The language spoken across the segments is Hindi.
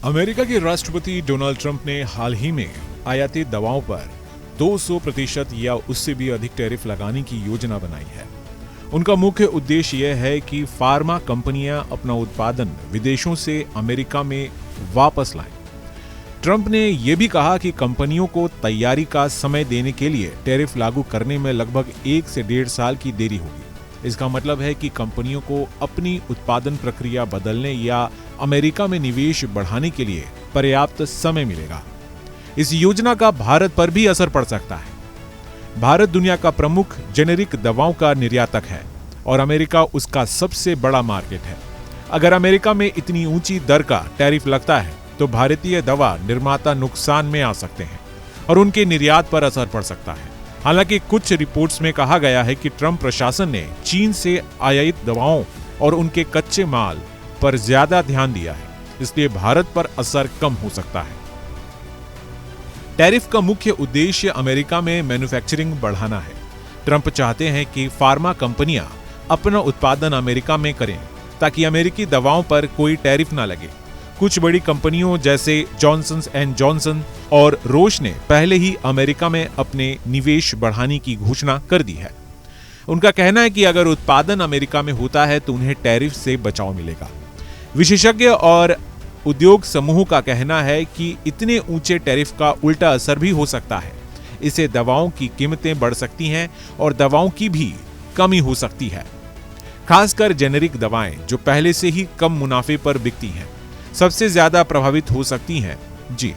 अमेरिका के राष्ट्रपति डोनाल्ड ट्रंप ने हाल ही में आयाती दवाओं पर 200% या उससे भी अधिक टैरिफ लगाने की योजना बनाई है। उनका मुख्य उद्देश्य यह है कि फार्मा कंपनियां अपना उत्पादन विदेशों से अमेरिका में वापस लाएं। ट्रंप ने यह भी कहा कि कंपनियों को तैयारी का समय देने के लिए टैरिफ लागू करने में लगभग 1 से 1.5 साल की देरी होगी। इसका मतलब है कि कंपनियों को अपनी उत्पादन प्रक्रिया बदलने या अमेरिका में निवेश बढ़ाने के लिए पर्याप्त समय मिलेगा। इस योजना का भारत पर भी असर पड़ सकता है। भारत दुनिया का प्रमुख जेनेरिक दवाओं का निर्यातक है और अमेरिका उसका सबसे बड़ा मार्केट है। अगर अमेरिका में इतनी ऊंची दर का टैरिफ लगता है तो भारतीय दवा निर्माता नुकसान में आ सकते हैं और उनके निर्यात पर असर पड़ सकता है। हालांकि कुछ रिपोर्ट्स में कहा गया है कि ट्रंप प्रशासन ने चीन से आयातित दवाओं और उनके कच्चे माल पर ज्यादा ध्यान दिया है, इसलिए भारत पर असर कम हो सकता है। टैरिफ का मुख्य उद्देश्य अमेरिका में मैन्युफैक्चरिंग बढ़ाना है। ट्रंप चाहते हैं कि फार्मा कंपनियां अपना उत्पादन अमेरिका में करें ताकि अमेरिकी दवाओं पर कोई टैरिफ ना लगे। कुछ बड़ी कंपनियों जैसे जॉनसन एंड जॉनसन और रोश ने पहले ही अमेरिका में अपने निवेश बढ़ाने की घोषणा कर दी है। उनका कहना है कि अगर उत्पादन अमेरिका में होता है तो उन्हें टैरिफ से बचाव मिलेगा। विशेषज्ञ और उद्योग समूह का कहना है कि इतने ऊंचे टैरिफ का उल्टा असर भी हो सकता है। इससे दवाओं की कीमतें बढ़ सकती हैं और दवाओं की भी कमी हो सकती है। खासकर जेनेरिक दवाएं जो पहले से ही कम मुनाफे पर बिकती हैं, सबसे ज्यादा प्रभावित हो सकती हैं। जी,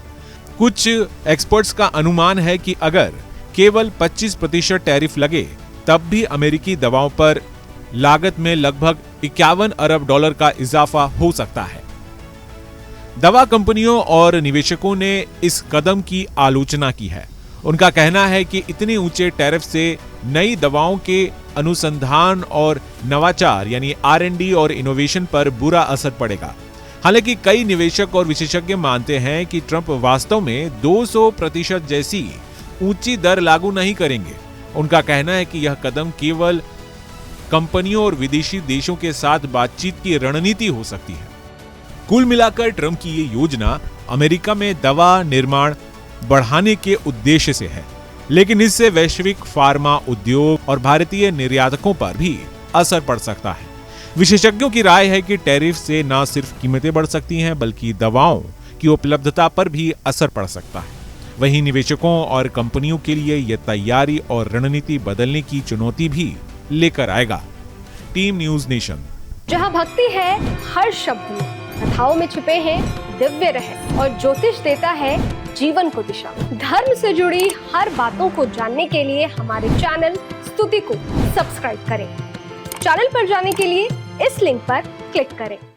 कुछ एक्सपर्ट्स का अनुमान है कि अगर केवल 25% टैरिफ लगे तब भी अमेरिकी दवाओं पर लागत में लगभग $51 अरब का इजाफा हो सकता है। दवा कंपनियों और निवेशकों ने इस कदम की आलोचना की है। उनका कहना है कि इतने ऊंचे टैरिफ से नई दवाओं के अनुसंधान और नवाचार यानी R&D और इनोवेशन पर बुरा असर पड़ेगा। हालांकि कई निवेशक और विशेषज्ञ मानते हैं कि ट्रंप वास्तव में 200% जैसी ऊंची दर लागू नहीं करेंगे। उनका कहना है कि यह कदम केवल कंपनियों और विदेशी देशों के साथ बातचीत की रणनीति हो सकती है। कुल मिलाकर ट्रंप की ये योजना अमेरिका में दवा निर्माण बढ़ाने के उद्देश्य से है, लेकिन इससे वैश्विक फार्मा उद्योग और भारतीय निर्यातकों पर भी असर पड़ सकता है। विशेषज्ञों की राय है कि टैरिफ से न सिर्फ कीमतें बढ़ सकती हैं बल्कि दवाओं की उपलब्धता पर भी असर पड़ सकता है। वहीं निवेशकों और कंपनियों के लिए यह तैयारी और रणनीति बदलने की चुनौती भी लेकर आएगा। Team news nation. जहां भक्ति है हर शब्द में, कथाओं में छुपे हैं दिव्य रहस्य और ज्योतिष देता है जीवन को दिशा। धर्म से जुड़ी हर बातों को जानने के लिए हमारे चैनल स्तुति को सब्सक्राइब करें। चैनल पर जाने के लिए इस लिंक पर क्लिक करें।